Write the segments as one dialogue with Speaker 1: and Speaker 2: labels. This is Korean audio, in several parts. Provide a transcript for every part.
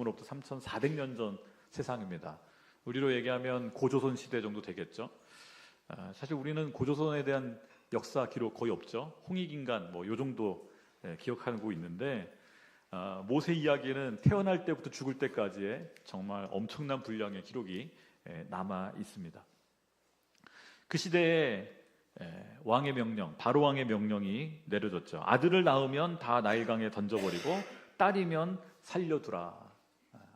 Speaker 1: 지금으로부터 3,400년 전 세상입니다. 우리로 얘기하면 고조선 시대 정도 되겠죠. 사실 우리는 고조선에 대한 역사 기록 거의 없죠. 홍익인간 뭐 요 정도 기억하고 있는데, 모세 이야기는 태어날 때부터 죽을 때까지의 정말 엄청난 분량의 기록이 남아 있습니다. 그 시대에 왕의 명령, 바로 왕의 명령이 내려졌죠. 아들을 낳으면 다 나일강에 던져버리고 딸이면 살려두라.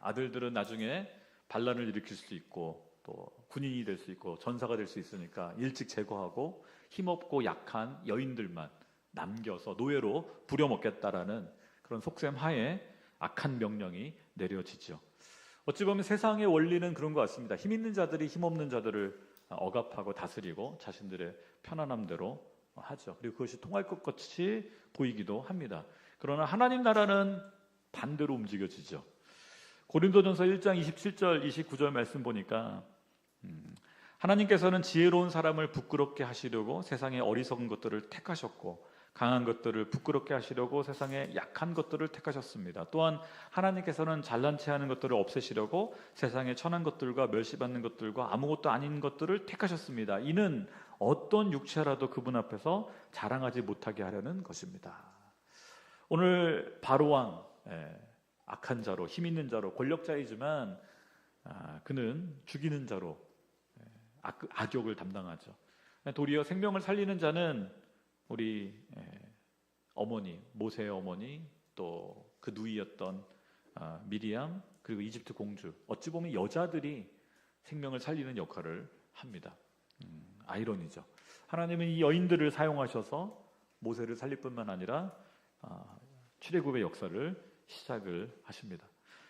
Speaker 1: 아들들은 나중에 반란을 일으킬 수 있고 또 군인이 될 수 있고 전사가 될 수 있으니까 일찍 제거하고 힘없고 약한 여인들만 남겨서 노예로 부려먹겠다라는 그런 속셈 하에 악한 명령이 내려지죠. 어찌 보면 세상의 원리는 그런 것 같습니다. 힘 있는 자들이 힘없는 자들을 억압하고 다스리고 자신들의 편안함대로 하죠. 그리고 그것이 통할 것 같이 보이기도 합니다. 그러나 하나님 나라는 반대로 움직여지죠. 고린도전서 1장 27절 29절 말씀 보니까 하나님께서는 지혜로운 사람을 부끄럽게 하시려고 세상의 어리석은 것들을 택하셨고 강한 것들을 부끄럽게 하시려고 세상의 약한 것들을 택하셨습니다. 또한 하나님께서는 잘난 체 하는 것들을 없애시려고 세상의 천한 것들과 멸시받는 것들과 아무것도 아닌 것들을 택하셨습니다. 이는 어떤 육체라도 그분 앞에서 자랑하지 못하게 하려는 것입니다. 오늘 바로왕, 악한 자로, 힘 있는 자로, 권력자이지만 그는 죽이는 자로 악역을 담당하죠. 도리어 생명을 살리는 자는 우리 어머니, 모세의 어머니, 또 그 누이였던 미리암, 그리고 이집트 공주, 어찌 보면 여자들이 생명을 살리는 역할을 합니다. 아이러니죠. 하나님은 이 여인들을 사용하셔서 모세를 살릴 뿐만 아니라 출애굽의 역사를 시작을 하십니다.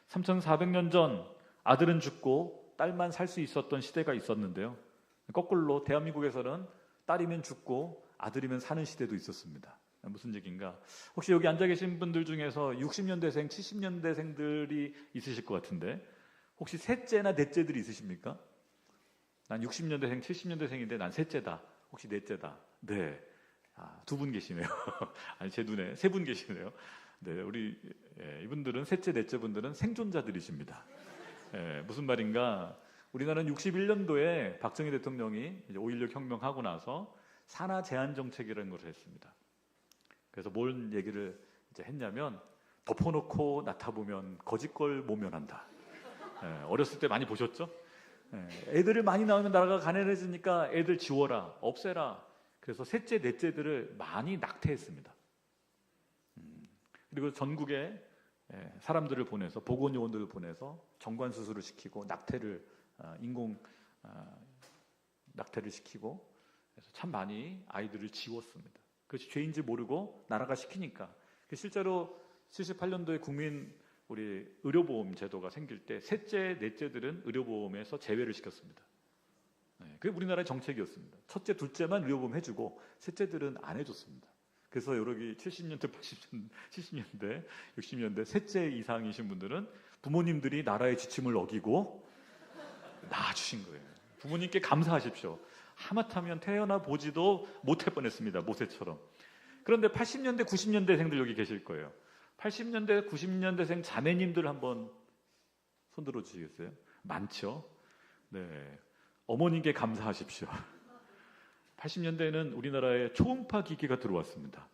Speaker 1: 3,400년 전 아들은 죽고 딸만 살 수 있었던 시대가 있었는데요. 거꾸로 대한민국에서는 딸이면 죽고 아들이면 사는 시대도 있었습니다. 무슨 얘기인가? 혹시 여기 앉아 계신 분들 중에서 60년대생, 70년대생들이 있으실 것 같은데 혹시 셋째나 넷째들이 있으십니까? 난 60년대생, 70년대생인데 난 셋째다. 혹시 넷째다? 네. 두 분 계시네요. 아니, 제 눈에 세 분 계시네요. 네, 우리 이분들은 셋째, 넷째 분들은 생존자들이십니다. 무슨 말인가? 우리나라는 61년도에 박정희 대통령이 이제 5.16 혁명하고 나서 산하 제한 정책이라는 것을 했습니다. 그래서 뭔 얘기를 이제 했냐면 덮어놓고 나타보면 거짓걸 모면한다. 어렸을 때 많이 보셨죠? 애들을 많이 낳으면 나라가 가난해지니까 애들 지워라, 없애라. 그래서 셋째, 넷째들을 많이 낙태했습니다. 그리고 전국에 사람들을 보내서 보건요원들을 보내서 정관 수술을 시키고 낙태를 인공 낙태를 시키고 그래서 참 많이 아이들을 지웠습니다. 그것이 죄인지 모르고 나라가 시키니까. 실제로 78년도에 국민 우리 의료보험 제도가 생길 때 셋째, 넷째들은 의료보험에서 제외를 시켰습니다. 그게 우리나라의 정책이었습니다. 첫째, 둘째만 의료보험 해주고 셋째들은 안 해줬습니다. 그래서 여기 70년대, 80년대, 70년대, 60년대 셋째 이상이신 분들은 부모님들이 나라의 지침을 어기고 낳아주신 거예요. 부모님께 감사하십시오. 하마터면 태어나 보지도 못할 뻔했습니다. 모세처럼. 그런데 80년대, 90년대생들 여기 계실 거예요. 80년대, 90년대생 자매님들 한번 손들어 주시겠어요? 많죠? 네. 어머님께 감사하십시오. 80년대에는 우리나라에 초음파 기기가 들어왔습니다.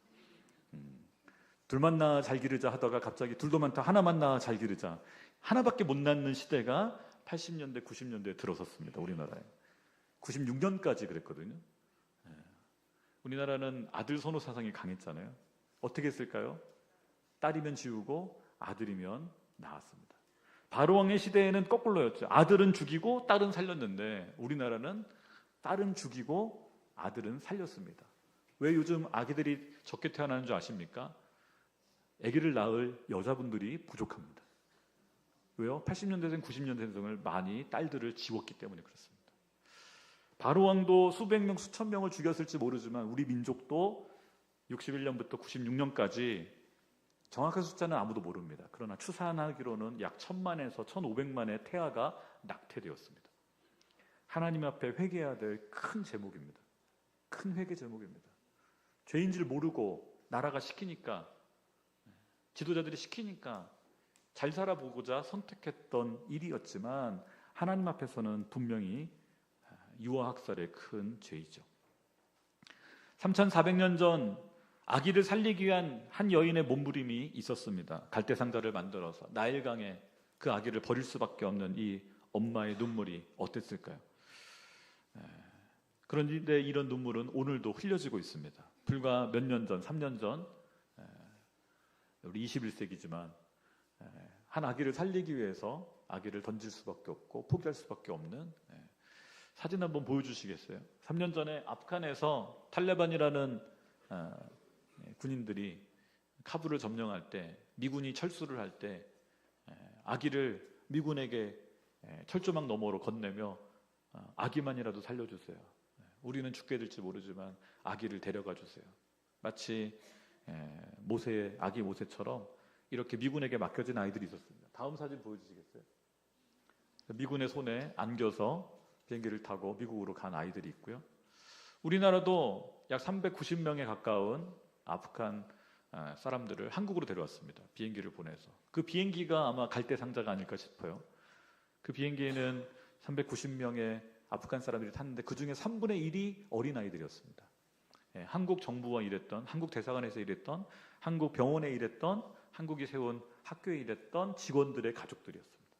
Speaker 1: 둘만 낳아 잘 기르자 하다가 갑자기 둘도 많다 하나만 낳아 잘 기르자. 하나밖에 못 낳는 시대가 80년대, 90년대에 들어섰습니다. 우리나라에. 96년까지 그랬거든요. 우리나라는 아들 선호 사상이 강했잖아요. 어떻게 했을까요? 딸이면 지우고 아들이면 낳았습니다. 바로왕의 시대에는 거꾸로였죠. 아들은 죽이고 딸은 살렸는데 우리나라는 딸은 죽이고 아들은 살렸습니다. 왜 요즘 아기들이 적게 태어나는 줄 아십니까? 아기를 낳을 여자분들이 부족합니다. 왜요? 80년대생, 90년대생을 많이 딸들을 지웠기 때문에 그렇습니다. 바로왕도 수백 명, 수천 명을 죽였을지 모르지만 우리 민족도 61년부터 96년까지 정확한 숫자는 아무도 모릅니다. 그러나 추산하기로는 약 1000만에서 1500만의 태아가 낙태되었습니다. 하나님 앞에 회개해야 될 큰 제목입니다. 큰 회개 제목입니다. 죄인 줄 모르고 나라가 시키니까, 지도자들이 시키니까 잘 살아보고자 선택했던 일이었지만 하나님 앞에서는 분명히 유아학살의 큰 죄이죠. 3400년 전 아기를 살리기 위한 한 여인의 몸부림이 있었습니다. 갈대상자를 만들어서 나일강에 그 아기를 버릴 수밖에 없는 이 엄마의 눈물이 어땠을까요? 그런데 이런 눈물은 오늘도 흘려지고 있습니다. 불과 몇 년 전, 3년 전, 우리 21세기지만 한 아기를 살리기 위해서 아기를 던질 수밖에 없고 포기할 수밖에 없는, 사진 한번 보여주시겠어요? 3년 전에 아프간에서 탈레반이라는 군인들이 카불을 점령할 때, 미군이 철수를 할 때 아기를 미군에게 철조망 너머로 건네며 아기만이라도 살려주세요. 우리는 죽게 될지 모르지만 아기를 데려가 주세요. 마치 모세의 아기 모세처럼 이렇게 미군에게 맡겨진 아이들이 있었습니다. 다음 사진 보여주시겠어요? 미군의 손에 안겨서 비행기를 타고 미국으로 간 아이들이 있고요. 우리나라도 약 390명에 가까운 아프간 사람들을 한국으로 데려왔습니다. 비행기를 보내서. 그 비행기가 아마 갈대상자가 아닐까 싶어요. 그 비행기에는 390명의 아프간 사람들이 탔는데 그 중에 3분의 1이 어린아이들이었습니다. 한국 정부와 일했던, 한국 대사관에서 일했던, 한국 병원에 일했던, 한국이 세운 학교에 일했던 직원들의 가족들이었습니다.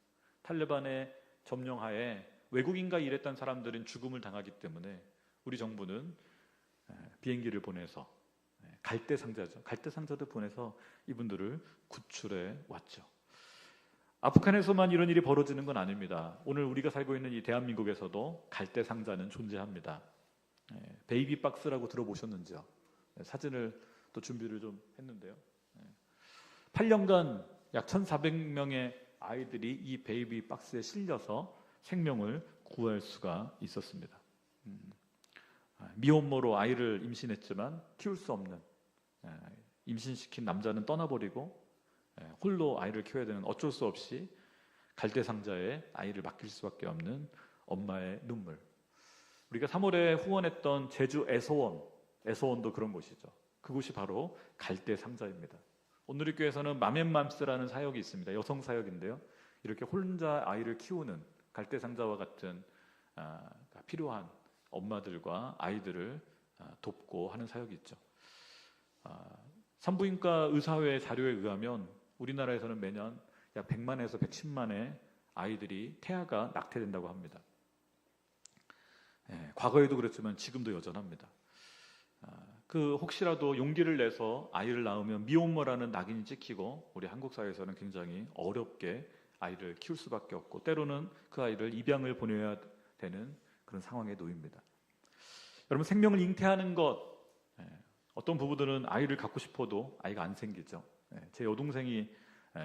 Speaker 1: 탈레반의 점령하에 외국인과 일했던 사람들은 죽음을 당하기 때문에 우리 정부는 비행기를 보내서 갈대상자죠. 갈대상자도 보내서 이분들을 구출해 왔죠. 아프간에서만 이런 일이 벌어지는 건 아닙니다. 오늘 우리가 살고 있는 이 대한민국에서도 갈대상자는 존재합니다. 베이비 박스라고 들어보셨는지요? 사진을 또 준비를 좀 했는데요. 8년간 약 1,400명의 아이들이 이 베이비 박스에 실려서 생명을 구할 수가 있었습니다. 미혼모로 아이를 임신했지만 키울 수 없는, 임신시킨 남자는 떠나버리고 홀로 아이를 키워야 되는, 어쩔 수 없이 갈대상자에 아이를 맡길 수밖에 없는 엄마의 눈물. 우리가 3월에 후원했던 제주 애서원도 그런 곳이죠. 그곳이 바로 갈대상자입니다. 온누리교회에서는 맘앤맘스라는 사역이 있습니다. 여성 사역인데요. 이렇게 혼자 아이를 키우는 갈대상자와 같은 필요한 엄마들과 아이들을 돕고 하는 사역이 있죠. 산부인과 의사회 자료에 의하면 우리나라에서는 매년 약 100만에서 110만의 아이들이 태아가 낙태된다고 합니다. 과거에도 그랬지만 지금도 여전합니다. 혹시라도 용기를 내서 아이를 낳으면 미혼모라는 낙인이 찍히고 우리 한국 사회에서는 굉장히 어렵게 아이를 키울 수밖에 없고 때로는 그 아이를 입양을 보내야 되는 그런 상황에 놓입니다. 여러분, 생명을 잉태하는 것, 어떤 부부들은 아이를 갖고 싶어도 아이가 안 생기죠. 제 여동생이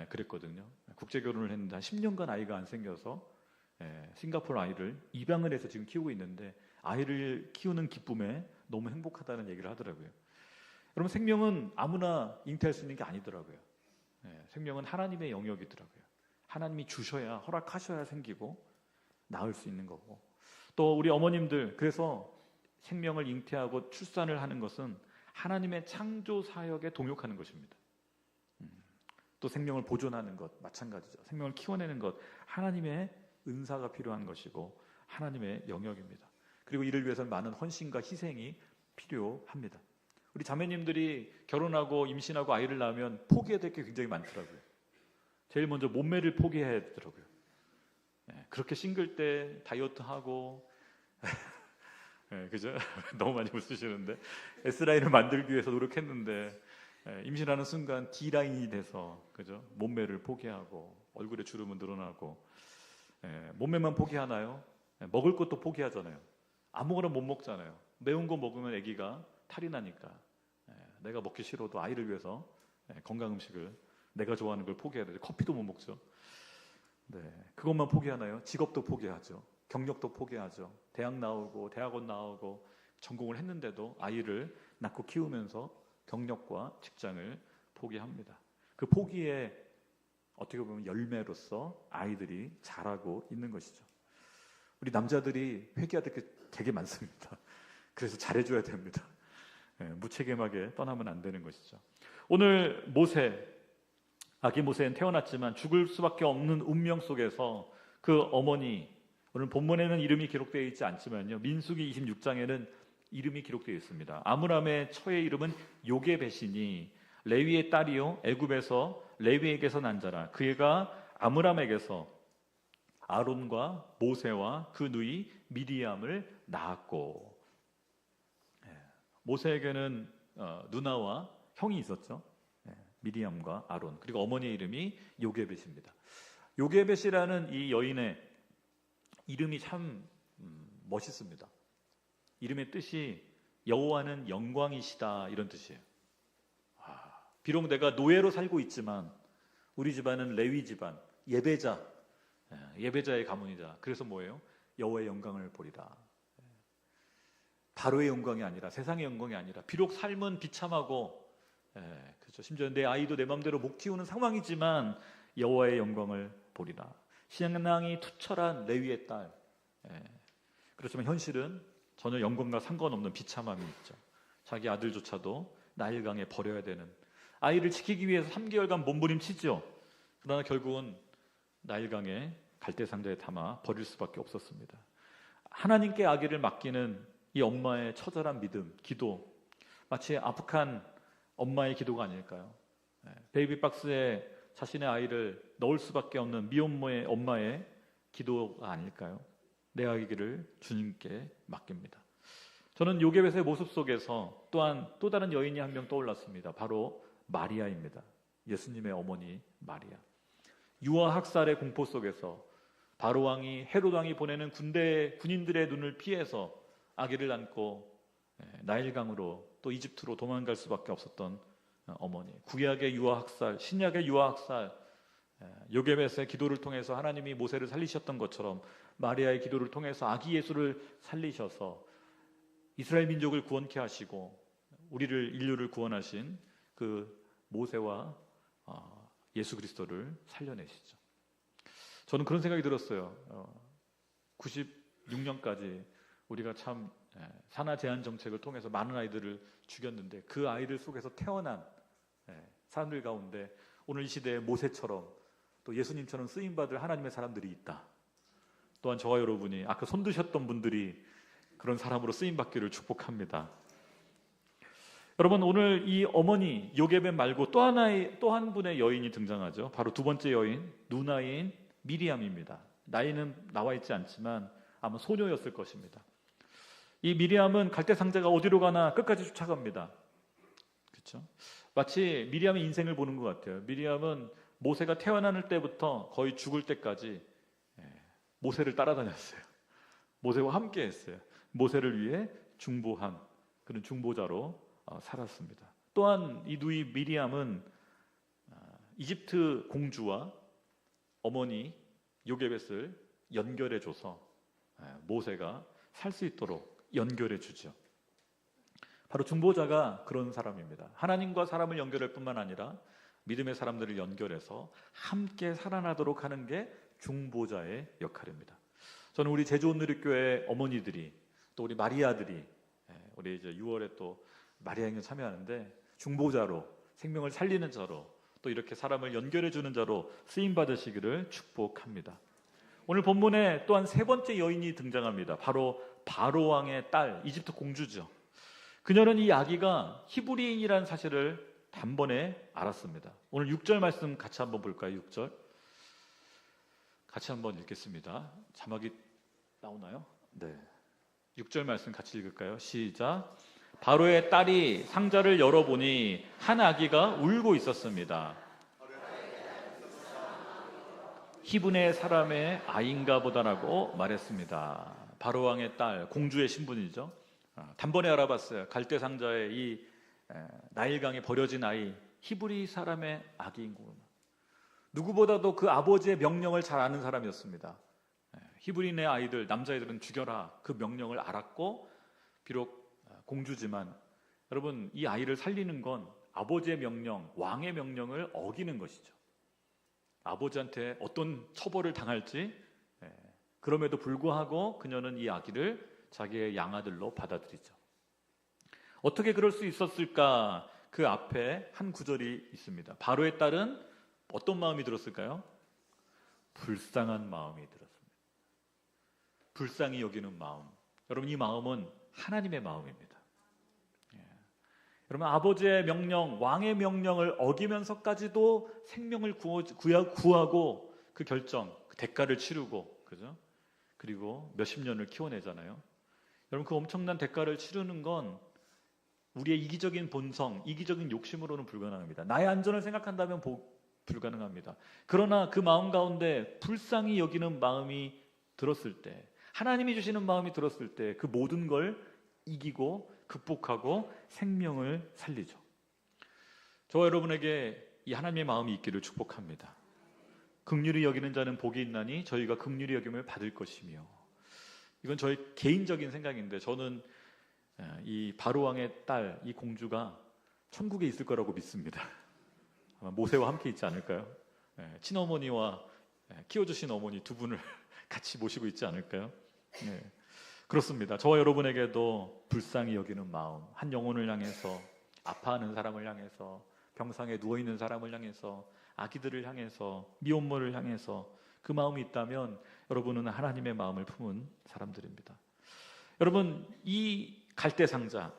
Speaker 1: 그랬거든요. 국제결혼을 했는데 한 10년간 아이가 안 생겨서 싱가포르 아이를 입양을 해서 지금 키우고 있는데 아이를 키우는 기쁨에 너무 행복하다는 얘기를 하더라고요. 여러분, 생명은 아무나 잉태할 수 있는 게 아니더라고요. 생명은 하나님의 영역이더라고요. 하나님이 주셔야, 허락하셔야 생기고 낳을 수 있는 거고, 또 우리 어머님들, 그래서 생명을 잉태하고 출산을 하는 것은 하나님의 창조 사역에 동역하는 것입니다. 또 생명을 보존하는 것 마찬가지죠. 생명을 키워내는 것, 하나님의 은사가 필요한 것이고 하나님의 영역입니다. 그리고 이를 위해서는 많은 헌신과 희생이 필요합니다. 우리 자매님들이 결혼하고 임신하고 아이를 낳으면 포기해야 될 게 굉장히 많더라고요. 제일 먼저 몸매를 포기해야 되더라고요. 그렇게 싱글 때 다이어트하고 그죠? 너무 많이 웃으시는데 S라인을 만들기 위해서 노력했는데 임신하는 순간 D라인이 돼서, 그죠? 몸매를 포기하고 얼굴에 주름은 늘어나고, 몸매만 포기하나요? 먹을 것도 포기하잖아요. 아무거나 못 먹잖아요. 매운 거 먹으면 아기가 탈이 나니까 내가 먹기 싫어도 아이를 위해서 건강 음식을, 내가 좋아하는 걸 포기해야 돼요. 커피도 못 먹죠. 그것만 포기하나요? 직업도 포기하죠. 경력도 포기하죠. 대학 나오고 대학원 나오고 전공을 했는데도 아이를 낳고 키우면서 경력과 직장을 포기합니다. 그 포기에 어떻게 보면 열매로서 아이들이 자라고 있는 것이죠. 우리 남자들이 회개해야 될 게 되게 많습니다. 그래서 잘해줘야 됩니다. 무책임하게 떠나면 안 되는 것이죠. 오늘 모세, 아기 모세는 태어났지만 죽을 수밖에 없는 운명 속에서 그 어머니, 오늘 본문에는 이름이 기록되어 있지 않지만요, 민수기 26장에는 이름이 기록되어 있습니다. 아므람의 처의 이름은 요게벳이니 레위의 딸이요 애굽에서 레위에게서 난 자라. 그가 아므람에게서 아론과 모세와 그 누이 미리암을 낳았고, 모세에게는 누나와 형이 있었죠. 미리암과 아론, 그리고 어머니의 이름이 요게벳입니다. 요게벳이라는 이 여인의 이름이 참 멋있습니다. 이름의 뜻이 여호와는 영광이시다, 이런 뜻이에요. 비록 내가 노예로 살고 있지만 우리 집안은 레위 집안, 예배자의 가문이다. 그래서 뭐예요? 여호와의 영광을 보리라. 바로의 영광이 아니라, 세상의 영광이 아니라, 비록 삶은 비참하고, 그렇죠. 심지어 내 아이도 내 마음대로 못 키우는 상황이지만 여호와의 영광을 보리라. 신앙이 투철한 레위의 딸. 그렇지만 현실은 전혀 영광과 상관없는 비참함이 있죠. 자기 아들조차도 나일강에 버려야 되는, 아이를 지키기 위해서 3개월간 몸부림치죠. 그러나 결국은 나일강에 갈대상자에 담아 버릴 수밖에 없었습니다. 하나님께 아기를 맡기는 이 엄마의 처절한 믿음, 기도, 마치 아프한 엄마의 기도가 아닐까요? 베이비박스에 자신의 아이를 넣을 수밖에 없는 미혼모의 엄마의 기도가 아닐까요? 내 아기를 주님께 맡깁니다. 저는 요게벳의 모습 속에서 또한 또 다른 여인이 한 명 떠올랐습니다. 바로 마리아입니다. 예수님의 어머니 마리아. 유아 학살의 공포 속에서 바로 왕이, 헤롯 왕이 보내는 군인들의 눈을 피해서 아기를 안고 나일강으로 또 이집트로 도망갈 수밖에 없었던 어머니. 구약의 유아 학살, 신약의 유아 학살, 요게벳의 기도를 통해서 하나님이 모세를 살리셨던 것처럼 마리아의 기도를 통해서 아기 예수를 살리셔서 이스라엘 민족을 구원케 하시고 인류를 구원하신 그 모세와 예수 그리스도를 살려내시죠. 저는 그런 생각이 들었어요. 96년까지 우리가 참 산하 제한 정책을 통해서 많은 아이들을 죽였는데, 그 아이들 속에서 태어난 사람들 가운데 오늘 이 시대에 모세처럼 또 예수님처럼 쓰임받을 하나님의 사람들이 있다. 또한 저와 여러분이 아까 손 드셨던 분들이 그런 사람으로 쓰임받기를 축복합니다. 여러분, 오늘 이 어머니 요게벳 말고 또 한 분의 여인이 등장하죠. 바로 두 번째 여인, 누나인 미리암입니다. 나이는 나와 있지 않지만 아마 소녀였을 것입니다. 이 미리암은 갈대상자가 어디로 가나 끝까지 쫓아갑니다. 그렇죠? 마치 미리암의 인생을 보는 것 같아요. 미리암은 모세가 태어날 때부터 거의 죽을 때까지 모세를 따라다녔어요. 모세와 함께 했어요. 모세를 위해 중보한 그런 중보자로 살았습니다. 또한 이 누이 미리암은 이집트 공주와 어머니 요게벳을 연결해줘서 모세가 살 수 있도록 연결해주죠. 바로 중보자가 그런 사람입니다. 하나님과 사람을 연결할 뿐만 아니라 믿음의 사람들을 연결해서 함께 살아나도록 하는 게 중보자의 역할입니다. 저는 우리 제주온누리교회 어머니들이, 또 우리 마리아들이, 우리 이제 6월에 또 마리아 행에 참여하는데 중보자로, 생명을 살리는 자로, 또 이렇게 사람을 연결해 주는 자로 쓰임 받으시기를 축복합니다. 오늘 본문에 또한 세 번째 여인이 등장합니다. 바로 바로 왕의 딸, 이집트 공주죠. 그녀는 이 아기가 히브리인이라는 사실을 단번에 알았습니다. 오늘 6절 말씀 같이 한번 볼까요? 6절 같이 한번 읽겠습니다. 자막이 나오나요? 네. 6절 말씀 같이 읽을까요? 시작. 바로의 딸이 상자를 열어보니 한 아기가 울고 있었습니다. 히브네 사람의 아이인가 보다라고 말했습니다. 바로 왕의 딸, 공주의 신분이죠. 단번에 알아봤어요. 갈대상자의 이 나일강에 버려진 아이, 히브리 사람의 아기인구나. 누구보다도 그 아버지의 명령을 잘 아는 사람이었습니다. 히브리인의 아이들, 남자애들은 죽여라, 그 명령을 알았고, 비록 공주지만 여러분, 이 아이를 살리는 건 아버지의 명령, 왕의 명령을 어기는 것이죠. 아버지한테 어떤 처벌을 당할지, 그럼에도 불구하고 그녀는 이 아기를 자기의 양아들로 받아들이죠. 어떻게 그럴 수 있었을까? 그 앞에 한 구절이 있습니다. 바로의 딸은 어떤 마음이 들었을까요? 불쌍한 마음이 들었습니다. 불쌍히 여기는 마음. 여러분, 이 마음은 하나님의 마음입니다. 여러분, 아버지의 명령, 왕의 명령을 어기면서까지도 생명을 구하고 그 결정, 그 대가를 치르고, 그죠? 그리고 몇십 년을 키워내잖아요. 여러분, 그 엄청난 대가를 치르는 건 우리의 이기적인 본성, 이기적인 욕심으로는 불가능합니다. 나의 안전을 생각한다면 불가능합니다. 그러나 그 마음 가운데 불쌍히 여기는 마음이 들었을 때, 하나님이 주시는 마음이 들었을 때 그 모든 걸 이기고 극복하고 생명을 살리죠. 저와 여러분에게 이 하나님의 마음이 있기를 축복합니다. 긍휼히 여기는 자는 복이 있나니 저희가 긍휼히 여김을 받을 것이며. 이건 저의 개인적인 생각인데, 저는 이 바로왕의 딸, 이 공주가 천국에 있을 거라고 믿습니다. 아마 모세와 함께 있지 않을까요? 친어머니와 키워주신 어머니 두 분을 같이 모시고 있지 않을까요? 그렇습니다. 저와 여러분에게도 불쌍히 여기는 마음, 한 영혼을 향해서, 아파하는 사람을 향해서, 병상에 누워있는 사람을 향해서, 아기들을 향해서, 미혼모를 향해서 그 마음이 있다면 여러분은 하나님의 마음을 품은 사람들입니다. 여러분, 이 갈대상자,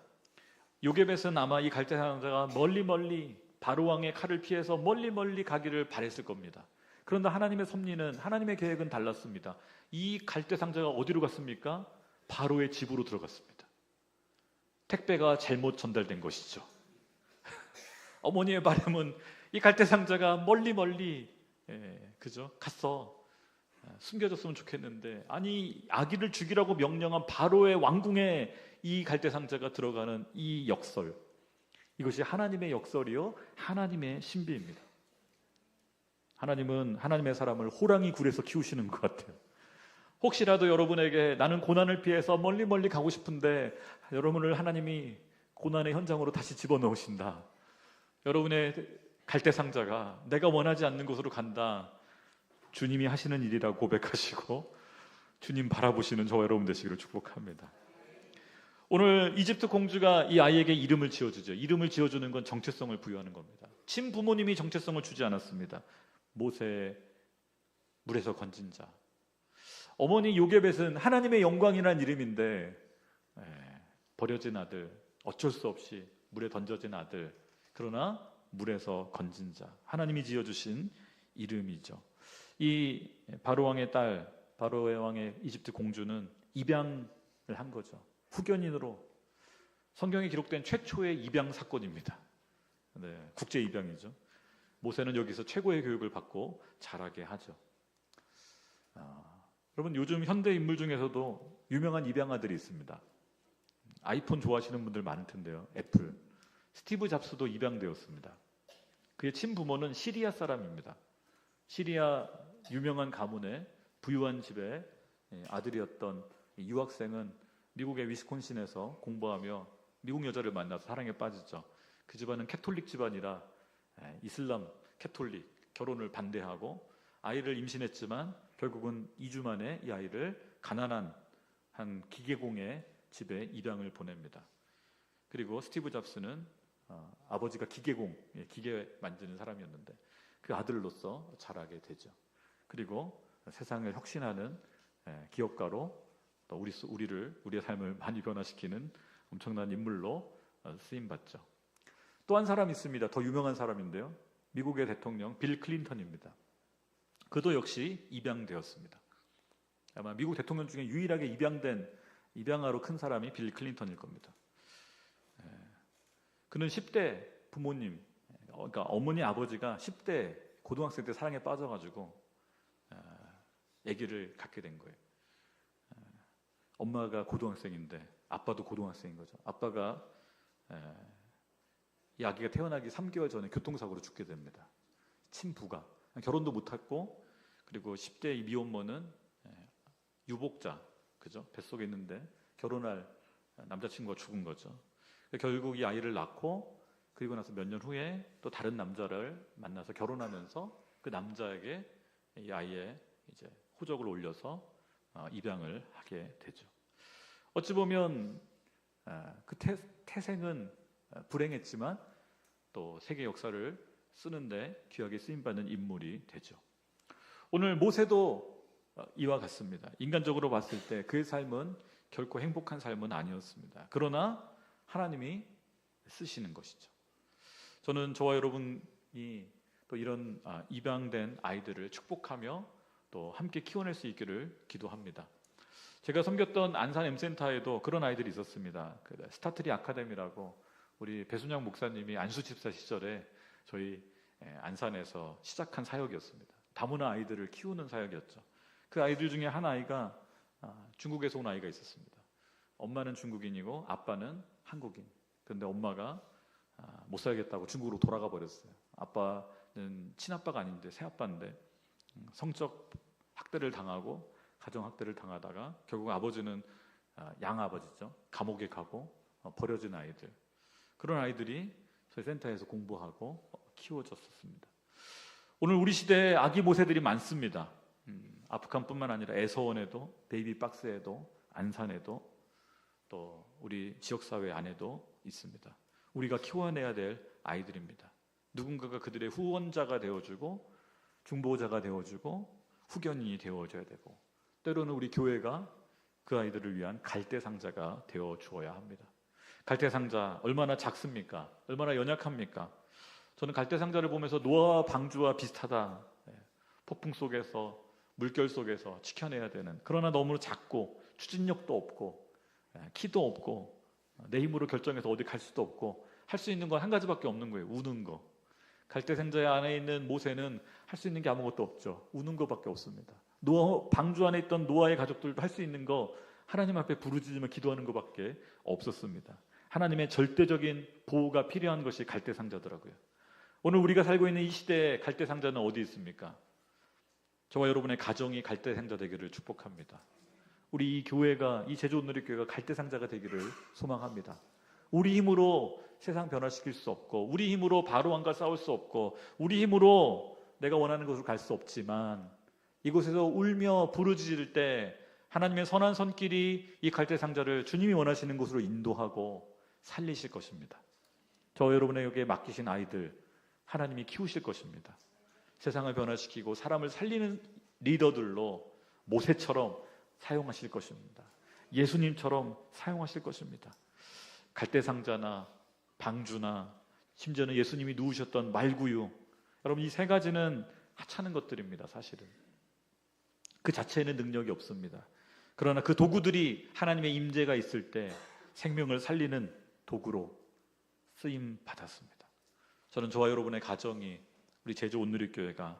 Speaker 1: 요게벳은 아마 이 갈대상자가 멀리 바로왕의 칼을 피해서 멀리 가기를 바랬을 겁니다. 그런데 하나님의 섭리는, 하나님의 계획은 달랐습니다. 이 갈대상자가 어디로 갔습니까? 바로의 집으로 들어갔습니다. 택배가 잘못 전달된 것이죠. 어머니의 바람은 이 갈대상자가 멀리 그죠? 갔어. 숨겨졌으면 좋겠는데, 아니 아기를 죽이라고 명령한 바로의 왕궁에 이 갈대상자가 들어가는 이 역설, 이것이 하나님의 역설이요 하나님의 신비입니다. 하나님은 하나님의 사람을 호랑이 굴에서 키우시는 것 같아요. 혹시라도 여러분에게 나는 고난을 피해서 멀리 가고 싶은데 여러분을 하나님이 고난의 현장으로 다시 집어넣으신다. 여러분의 갈대상자가 내가 원하지 않는 곳으로 간다. 주님이 하시는 일이라고 고백하시고 주님 바라보시는 저와 여러분 되시기를 축복합니다. 오늘 이집트 공주가 이 아이에게 이름을 지어주죠. 이름을 지어주는 건 정체성을 부여하는 겁니다. 친부모님이 정체성을 주지 않았습니다. 모세, 물에서 건진 자. 어머니 요게벳은 하나님의 영광이라는 이름인데 버려진 아들, 어쩔 수 없이 물에 던져진 아들, 그러나 물에서 건진 자, 하나님이 지어주신 이름이죠. 이 바로왕의 딸, 바로의 왕의 이집트 공주는 입양을 한 거죠. 후견인으로. 성경에 기록된 최초의 입양 사건입니다. 국제 입양이죠. 모세는 여기서 최고의 교육을 받고 자라게 하죠. 여러분, 요즘 현대 인물 중에서도 유명한 입양아들이 있습니다. 아이폰 좋아하시는 분들 많을 텐데요. 애플. 스티브 잡스도 입양되었습니다. 그의 친부모는 시리아 사람입니다. 시리아 유명한 가문의 부유한 집의 아들이었던 유학생은 미국의 위스콘신에서 공부하며 미국 여자를 만나서 사랑에 빠지죠. 그 집안은 캐톨릭 집안이라 이슬람 캐톨릭 결혼을 반대하고 아이를 임신했지만 결국은 2주 만에 이 아이를 가난한 한 기계공의 집에 입양을 보냅니다. 그리고 스티브 잡스는 아버지가 기계 만드는 사람이었는데 그 아들로서 자라게 되죠. 그리고 세상을 혁신하는 기업가로 또 우리의 삶을 많이 변화시키는 엄청난 인물로 쓰임받죠. 또 한 사람 있습니다. 더 유명한 사람인데요. 미국의 대통령 빌 클린턴입니다. 그도 역시 입양되었습니다. 아마 미국 대통령 중에 유일하게 입양아로 큰 사람이 빌 클린턴일 겁니다. 그는 10대 부모님, 그러니까 어머니 아버지가 10대 고등학생 때 사랑에 빠져가지고 아기를 갖게 된 거예요. 엄마가 고등학생인데 아빠도 고등학생인 거죠. 아빠가 이 아기가 태어나기 3개월 전에 교통사고로 죽게 됩니다. 친부가 결혼도 못했고, 그리고 10대 이 미혼모는 유복자, 그죠? 뱃속에 있는데 결혼할 남자친구가 죽은 거죠. 결국 이 아이를 낳고, 그리고 나서 몇 년 후에 또 다른 남자를 만나서 결혼하면서 그 남자에게 이 아이의 이제 호적을 올려서 입양을 하게 되죠. 어찌 보면 그 태생은 불행했지만 또 세계 역사를 쓰는데 귀하게 쓰임받는 인물이 되죠. 오늘 모세도 이와 같습니다. 인간적으로 봤을 때 그의 삶은 결코 행복한 삶은 아니었습니다. 그러나 하나님이 쓰시는 것이죠. 저는 저와 여러분이 또 이런 입양된 아이들을 축복하며 또 함께 키워낼 수 있기를 기도합니다. 제가 섬겼던 안산 M센터에도 그런 아이들이 있었습니다. 스타트리 아카데미라고 우리 배순양 목사님이 안수집사 시절에 저희 안산에서 시작한 사역이었습니다. 다문화 아이들을 키우는 사역이었죠. 그 아이들 중에 한 아이가 중국에서 온 아이가 있었습니다. 엄마는 중국인이고 아빠는 한국인. 그런데 엄마가 못 살겠다고 중국으로 돌아가 버렸어요. 아빠는 친아빠가 아닌데 새아빠인데 성적 학대를 당하고 가정 학대를 당하다가 결국 아버지는 양아버지죠. 감옥에 가고 버려진 아이들. 그런 아이들이 저희 센터에서 공부하고 키워졌었습니다. 오늘 우리 시대에 아기 모세들이 많습니다. 아프간뿐만 아니라 애서원에도, 베이비박스에도, 안산에도, 또 우리 지역사회 안에도 있습니다. 우리가 키워내야 될 아이들입니다. 누군가가 그들의 후원자가 되어주고 중보자가 되어주고 후견인이 되어줘야 되고, 때로는 우리 교회가 그 아이들을 위한 갈대상자가 되어주어야 합니다. 갈대상자 얼마나 작습니까? 얼마나 연약합니까? 저는 갈대상자를 보면서 노아와 방주와 비슷하다. 폭풍 속에서, 물결 속에서 지켜내야 되는, 그러나 너무 작고 추진력도 없고 키도 없고 내 힘으로 결정해서 어디 갈 수도 없고 할 수 있는 건 한 가지밖에 없는 거예요. 우는 거. 갈대상자 안에 있는 모세는 할 수 있는 게 아무것도 없죠. 우는 것밖에 없습니다. 방주 안에 있던 노아의 가족들도 할 수 있는 거 하나님 앞에 부르짖으며 기도하는 것밖에 없었습니다. 하나님의 절대적인 보호가 필요한 것이 갈대상자더라고요. 오늘 우리가 살고 있는 이 시대에 갈대상자는 어디 있습니까? 저와 여러분의 가정이 갈대상자 되기를 축복합니다. 우리 이 교회가, 이 제주온누리교회가 갈대상자가 되기를 소망합니다. 우리 힘으로 세상 변화시킬 수 없고, 우리 힘으로 바로왕과 싸울 수 없고, 우리 힘으로 내가 원하는 곳으로 갈 수 없지만, 이곳에서 울며 부르짖을 때 하나님의 선한 손길이 이 갈대상자를 주님이 원하시는 곳으로 인도하고 살리실 것입니다. 저와 여러분에게 맡기신 아이들 하나님이 키우실 것입니다. 세상을 변화시키고 사람을 살리는 리더들로 모세처럼 사용하실 것입니다. 예수님처럼 사용하실 것입니다. 갈대상자나 방주나 심지어는 예수님이 누우셨던 말구유, 여러분 이 세 가지는 하찮은 것들입니다. 사실은 그 자체에는 능력이 없습니다. 그러나 그 도구들이 하나님의 임재가 있을 때 생명을 살리는 도구로 쓰임 받았습니다. 저는 저와 여러분의 가정이, 우리 제주 온누리교회가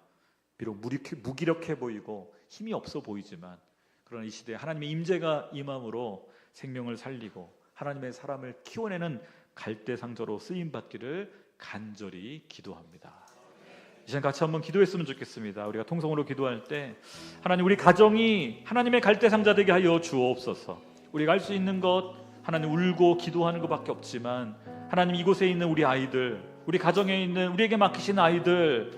Speaker 1: 비록 무기력해 보이고 힘이 없어 보이지만, 그러나 이 시대에 하나님의 임재가 임함으로 생명을 살리고 하나님의 사람을 키워내는 갈대상자로 쓰임받기를 간절히 기도합니다. 이 시간 같이 한번 기도했으면 좋겠습니다. 우리가 통성으로 기도할 때 하나님, 우리 가정이 하나님의 갈대상자 되게 하여 주옵소서. 우리가 할 수 있는 것, 하나님 울고 기도하는 것밖에 없지만, 하나님 이곳에 있는 우리 아이들, 우리 가정에 있는 우리에게 맡기신 아이들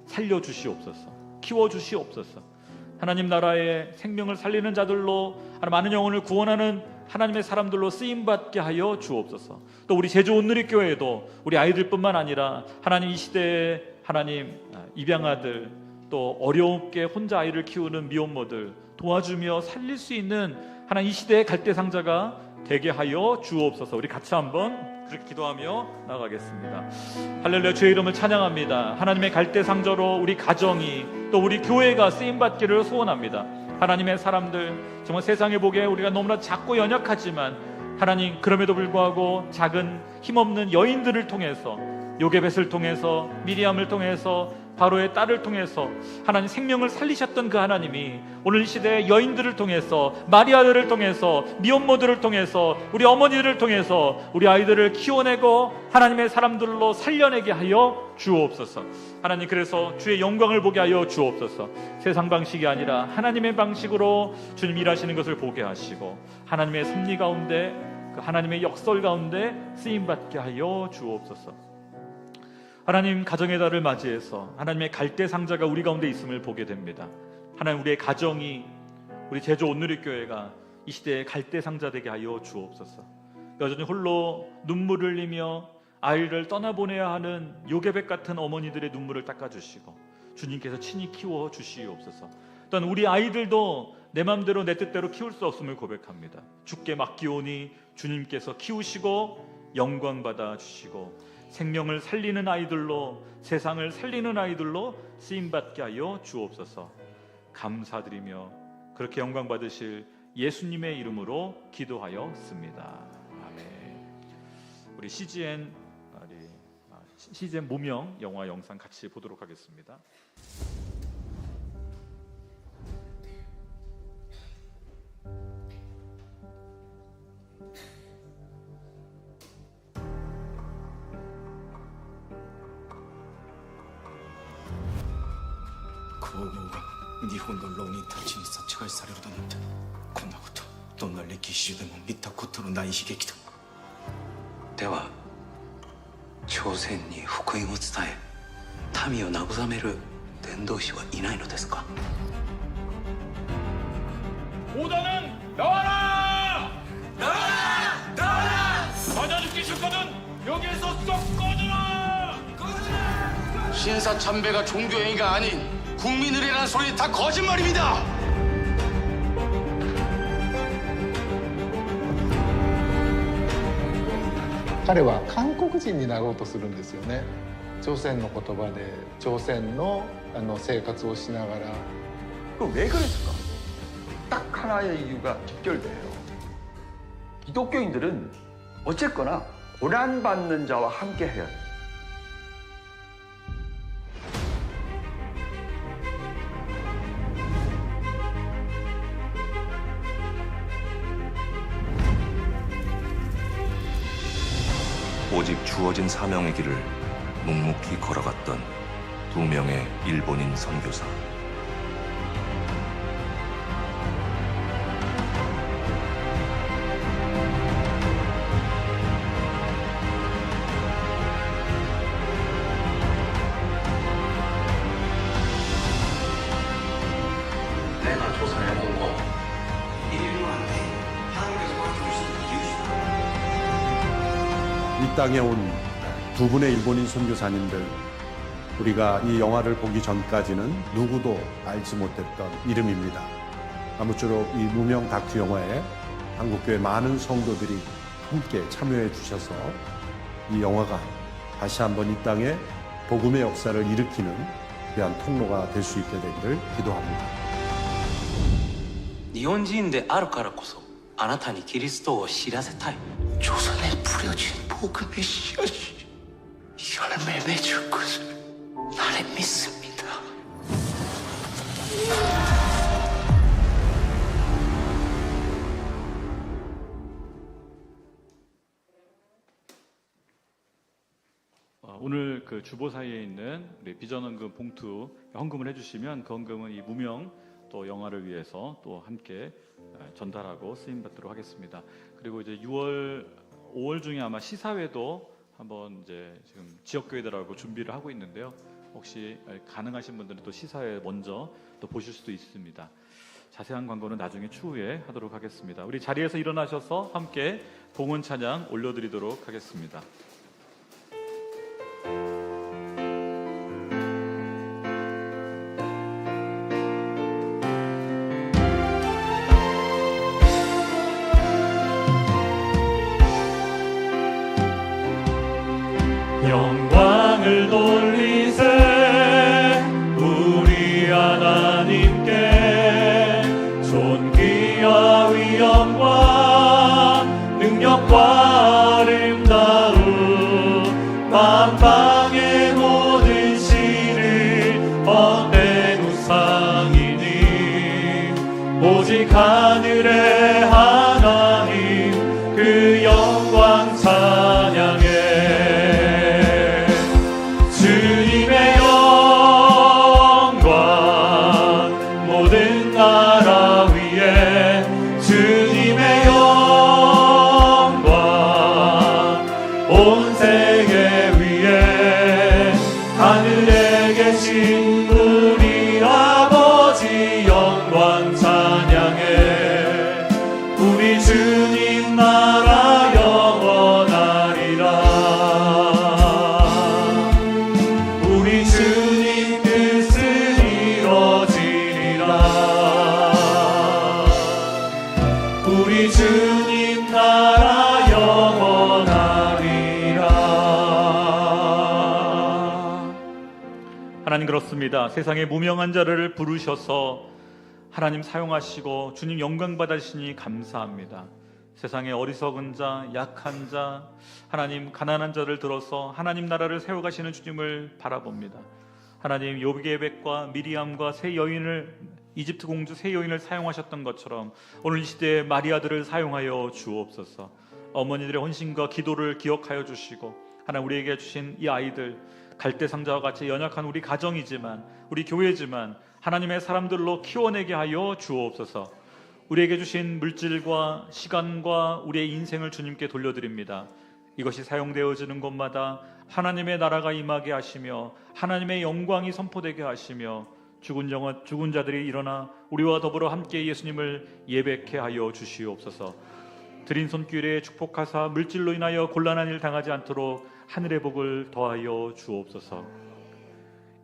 Speaker 1: 살려주시옵소서. 키워주시옵소서. 하나님 나라의 생명을 살리는 자들로, 많은 영혼을 구원하는 하나님의 사람들로 쓰임받게 하여 주옵소서. 또 우리 제주 온누리교회에도 우리 아이들뿐만 아니라 하나님 이 시대에 하나님 입양아들, 또 어렵게 혼자 아이를 키우는 미혼모들 도와주며 살릴 수 있는 하나님 이 시대의 갈대상자가 되게 하여 주옵소서. 우리 같이 한번 그렇게 기도하며 나가겠습니다. 할렐루야. 주의 이름을 찬양합니다. 하나님의 갈대상자로 우리 가정이, 또 우리 교회가 쓰임받기를 소원합니다. 하나님의 사람들, 정말 세상에 보기에 우리가 너무나 작고 연약하지만 하나님, 그럼에도 불구하고 작은 힘없는 여인들을 통해서, 요게벳을 통해서, 미리암을 통해서, 바로의 딸을 통해서 하나님 생명을 살리셨던 그 하나님이 오늘 이 시대의 여인들을 통해서, 마리아들을 통해서, 미혼모들을 통해서, 우리 어머니들을 통해서 우리 아이들을 키워내고 하나님의 사람들로 살려내게 하여 주옵소서. 하나님, 그래서 주의 영광을 보게 하여 주옵소서. 세상 방식이 아니라 하나님의 방식으로 주님 일하시는 것을 보게 하시고 하나님의 섭리 가운데, 그 하나님의 역설 가운데 쓰임받게 하여 주옵소서. 하나님, 가정의 달을 맞이해서 하나님의 갈대상자가 우리 가운데 있음을 보게 됩니다. 하나님, 우리의 가정이, 우리 제주 온누리교회가 이 시대에 갈대상자 되게 하여 주옵소서. 여전히 홀로 눈물을 흘리며 아이를 떠나보내야 하는 요괴백 같은 어머니들의 눈물을 닦아주시고 주님께서 친히 키워주시옵소서. 또한 우리 아이들도 내 맘대로 내 뜻대로 키울 수 없음을 고백합니다. 주께 맡기오니 주님께서 키우시고 영광받아 주시고 생명을 살리는 아이들로, 세상을 살리는 아이들로 쓰임받게 하여 주옵소서. 감사드리며 그렇게 영광 받으실 예수님의 이름으로 기도하였습니다. 아멘. 우리 CGN 무명 영화 영상 같이 보도록 하겠습니다.
Speaker 2: 皇后が日本の浪人たちに殺害されるだなんて、こんなことどんな歴史でも見たことのない悲劇だ。では朝鮮に福音を伝え民を慰める伝道師はいないのですか？
Speaker 1: 오다는 나와라! 나와라! 나와라! 맞아 죽기 싫거든 여기에서 쏙 꺼져라!
Speaker 3: 신사 참배가 종교행위가 아닌 국민의례라는 소리 다 거짓말입니다.
Speaker 4: 彼は韓国人になろうとするんですよね。朝鮮の言葉で朝鮮の生活をしながら。
Speaker 5: 그럼 왜 그랬을까? 딱 하나의 이유가 직결돼요. 기독교인들은 어쨌거나 고난받는 자와 함께 해야 돼요.
Speaker 6: 오직 주어진 사명의 길을 묵묵히 걸어갔던 두 명의 일본인 선교사.
Speaker 2: 내가 조사해본 거 인류한테 하나님께서 맡겨주신 이유시다.
Speaker 7: 이 땅에 온 두 분의 일본인 선교사님들, 우리가 이 영화를 보기 전까지는 누구도 알지 못했던 이름입니다. 아무쪼록 이 무명 다큐 영화에 한국교회 많은 성도들이 함께 참여해 주셔서 이 영화가 다시 한번 이 땅에 복음의 역사를 일으키는 귀한 통로가 될 수 있게 되기를 기도합니다.
Speaker 2: 日本人であるからこそあなたにキリストを知らせたい. 조선에 뿌려진 복음의 씨앗이 열매 맺을 것을 나는 믿습니다.
Speaker 1: 오늘 그 주보 사이에 있는 우리 비전헌금 봉투 헌금을 해주시면 그 헌금은 이 무명 또 영화를 위해서 또 함께 전달하고 쓰임 받도록 하겠습니다. 그리고 이제 5월 중에 아마 시사회도 한번 이제 지금 지역교회들하고 준비를 하고 있는데요. 혹시 가능하신 분들은 또 시사회 먼저 또 보실 수도 있습니다. 자세한 광고는 나중에 추후에 하도록 하겠습니다. 우리 자리에서 일어나셔서 함께 봉헌 찬양 올려드리도록 하겠습니다. 영광을 돌리세 우리 하나님께 존귀와 위엄과 능력과 아름다움 만방의 모든 시를 얻는 우상이니 오직 하늘의 하나님 그 영광 찬양해 주님의 영광 모든 나라 위에 주님의 영광 온 세계 위에 하늘에 계신 우리 아버지 영광 찬양해 우리 주님 나라 영원하리라. 하나님, 그렇습니다. 세상에 무명한 자를 부르셔서 하나님 사용하시고 주님 영광 받으시니 감사합니다. 세상에 어리석은 자, 약한 자, 하나님 가난한 자를 들어서 하나님 나라를 세워가시는 주님을 바라봅니다. 하나님 요게벳과 미리암과 세 여인을, 이집트 공주 세 여인을 사용하셨던 것처럼 오늘 이 시대에 마리아들을 사용하여 주옵소서. 어머니들의 헌신과 기도를 기억하여 주시고 하나님 우리에게 주신 이 아이들, 갈대상자와 같이 연약한 우리 가정이지만, 우리 교회지만 하나님의 사람들로 키워내게 하여 주옵소서. 우리에게 주신 물질과 시간과 우리의 인생을 주님께 돌려드립니다. 이것이 사용되어지는 곳마다 하나님의 나라가 임하게 하시며 하나님의 영광이 선포되게 하시며 죽은 자들이 일어나 우리와 더불어 함께 예수님을 예배케 하여 주시옵소서. 드린 손길에 축복하사 물질로 인하여 곤란한 일 당하지 않도록 하늘의 복을 더하여 주옵소서.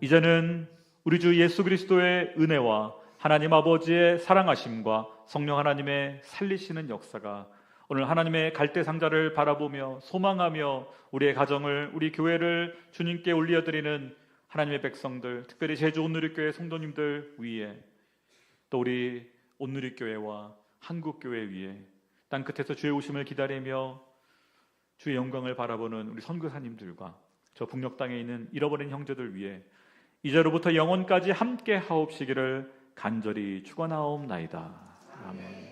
Speaker 1: 이제는 우리 주 예수 그리스도의 은혜와 하나님 아버지의 사랑하심과 성령 하나님의 살리시는 역사가 오늘 하나님의 갈대상자를 바라보며 소망하며 우리의 가정을, 우리 교회를 주님께 올려드리는 하나님의 백성들, 특별히 제주 온누리교회 성도님들 위에, 또 우리 온누리교회와 한국교회 위에, 땅끝에서 주의 오심을 기다리며 주의 영광을 바라보는 우리 선교사님들과 저 북녘 땅에 있는 잃어버린 형제들 위해 이제로부터 영원까지 함께 하옵시기를 간절히 축원하옵나이다. 아멘.